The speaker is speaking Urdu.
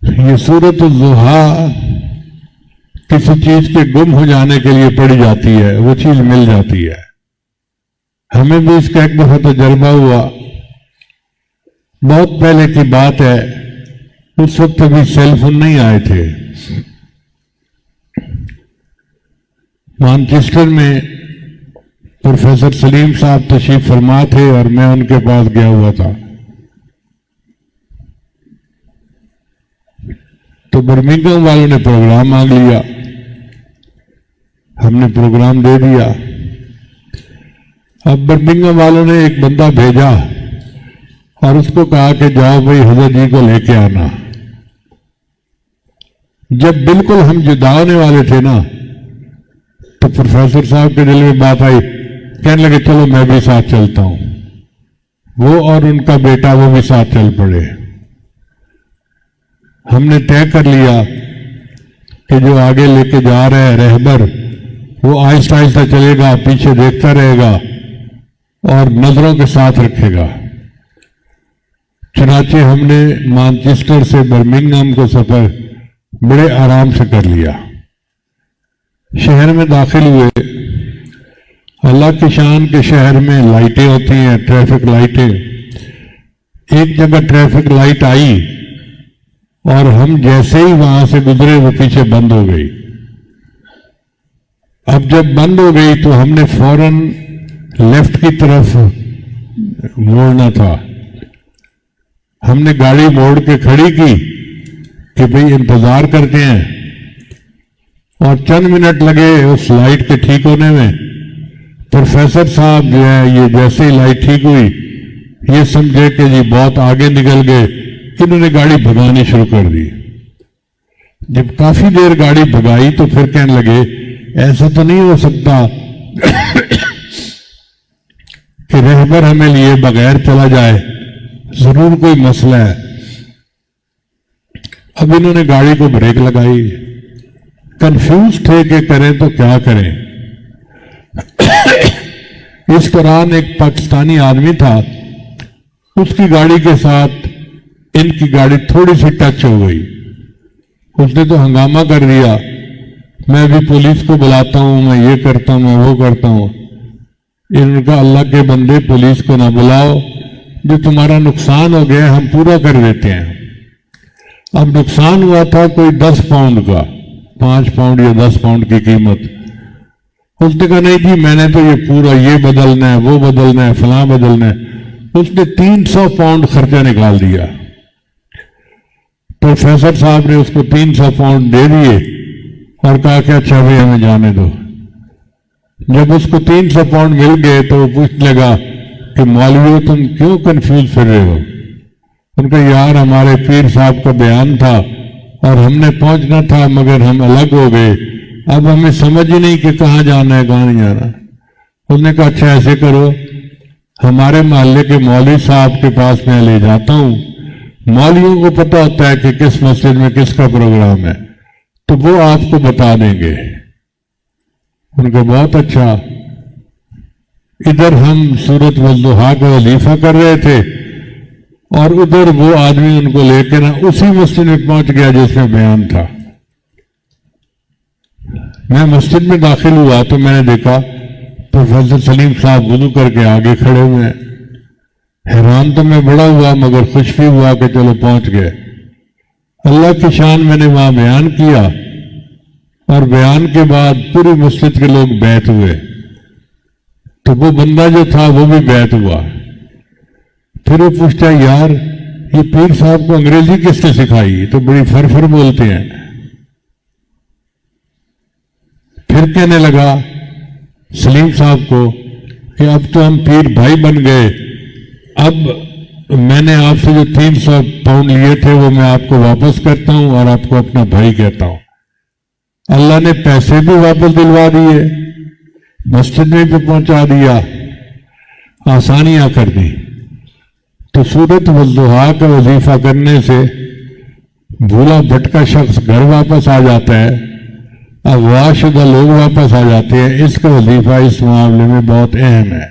یہ سورۃ الضحیٰ کسی چیز کے گم ہو جانے کے لیے پڑھی جاتی ہے، وہ چیز مل جاتی ہے. ہمیں بھی اس کا ایک دفعہ تجربہ ہوا، بہت پہلے کی بات ہے، اس وقت ابھی سیل فون نہیں آئے تھے. مانچسٹر میں پروفیسر سلیم صاحب تشریف فرما تھے اور میں ان کے پاس گیا ہوا تھا. تو برمنگھم والوں نے پروگرام مانگ لیا، ہم نے پروگرام دے دیا. اب برمنگھم والوں نے ایک بندہ بھیجا اور اس کو کہا کہ جاؤ بھائی حضرت جی کو لے کے آنا. جب بالکل ہم جدا ہونے والے تھے نا تو پروفیسر صاحب کے دل میں بات آئی، کہنے لگے چلو میں بھی ساتھ چلتا ہوں. وہ اور ان کا بیٹا وہ بھی ساتھ چل پڑے. ہم نے طے کر لیا کہ جو آگے لے کے جا رہا ہے رہبر، وہ آہستہ آہستہ چلے گا، پیچھے دیکھتا رہے گا اور نظروں کے ساتھ رکھے گا. چنانچہ ہم نے مانچسٹر سے برمنگھم کو سفر بڑے آرام سے کر لیا. شہر میں داخل ہوئے. اللہ کی شان کے شہر میں لائٹیں ہوتی ہیں، ٹریفک لائٹیں. ایک جگہ ٹریفک لائٹ آئی اور ہم جیسے ہی وہاں سے گزرے وہ پیچھے بند ہو گئی. اب جب بند ہو گئی تو ہم نے فوراً لیفٹ کی طرف موڑنا تھا. ہم نے گاڑی موڑ کے کھڑی کی کہ بھئی انتظار کرتے ہیں، اور چند منٹ لگے اس لائٹ کے ٹھیک ہونے میں. پروفیسر صاحب جو ہے یہ جیسے ہی لائٹ ٹھیک ہوئی یہ سمجھے کہ جی بہت آگے نکل گئے، انہوں نے گاڑی بھگانی شروع کر دی. جب کافی دیر گاڑی بھگائی تو پھر کہنے لگے ایسا تو نہیں ہو سکتا کہ رہبر ہمیں لیے بغیر چلا جائے، ضرور کوئی مسئلہ ہے. اب انہوں نے گاڑی کو بریک لگائی. کنفیوز تھے کہ کریں تو کیا کریں. اس دوران ایک پاکستانی آدمی تھا، اس کی گاڑی کے ساتھ ان کی گاڑی تھوڑی سی ٹچ ہو گئی. اس نے تو ہنگامہ کر دیا، میں بھی پولیس کو بلاتا ہوں، میں یہ کرتا ہوں، میں وہ کرتا ہوں. ان کا اللہ کے بندے پولیس کو نہ بلاؤ، جو تمہارا نقصان ہو گیا ہم پورا کر دیتے ہیں. اب نقصان ہوا تھا کوئی 10 پاؤنڈ کا، 5 پاؤنڈ یا 10 پاؤنڈ کی قیمت. اس نے کہا نہیں جی میں نے تو یہ پورا یہ بدلنا ہے، وہ بدلنا ہے، فلاں بدلنا ہے. اس نے 300 پاؤنڈ خرچہ نکال دیا. پروفیسر صاحب نے اس کو 300 پاؤنڈ دے دیے اور کہا کہ اچھا بھائی ہمیں جانے دو. جب اس کو 300 پاؤنڈ مل گئے تو وہ پوچھنے لگا کہ مولوی تم کیوں کنفیوز پھر رہے ہو؟ ان کا یار ہمارے پیر صاحب کا بیان تھا اور ہم نے پہنچنا تھا مگر ہم الگ ہو گئے، اب ہمیں سمجھ ہی نہیں کہ کہاں جانا ہے کہاں نہیں جانا. انہوں نے کہا اچھا ایسے کرو، ہمارے محلے کے مولوی صاحب کے پاس میں لے جاتا ہوں، مولویوں کو پتہ ہوتا ہے کہ کس مسجد میں کس کا پروگرام ہے، تو وہ آپ کو بتا دیں گے. ان کا بہت اچھا. ادھر ہم سورۃ والضحیٰ کا وظیفہ کر رہے تھے اور ادھر وہ آدمی ان کو لے کے نا اسی مسجد میں پہنچ گیا جس میں بیان تھا. میں مسجد میں داخل ہوا تو میں نے دیکھا پروفیسر سلیم صاحب وضو کر کے آگے کھڑے ہوئے ہیں. حیران تو میں بڑا ہوا مگر خوش بھی ہوا کہ چلو پہنچ گئے. اللہ کی شان میں نے وہاں بیان کیا اور بیان کے بعد پوری مسجد کے لوگ بیعت ہوئے. تو وہ بندہ جو تھا وہ بھی بیعت ہوا. پھر وہ پوچھتا یار یہ پیر صاحب کو انگریزی کس نے سکھائی، تو بڑی فرفر بولتے ہیں. پھر کہنے لگا سلیم صاحب کو کہ اب تو ہم پیر بھائی بن گئے، اب میں نے آپ سے جو 300 پاؤنڈ لیے تھے وہ میں آپ کو واپس کرتا ہوں اور آپ کو اپنا بھائی کہتا ہوں. اللہ نے پیسے بھی واپس دلوا دیے، مسجد میں بھی پہنچا دیا، آسانیاں کر دی. تو سورۃ والضحیٰ کا وظیفہ کرنے سے بھولا بھٹکا شخص گھر واپس آ جاتا ہے، اغوا شدہ لوگ واپس آ جاتے ہیں. اس کا وظیفہ اس معاملے میں بہت اہم ہے.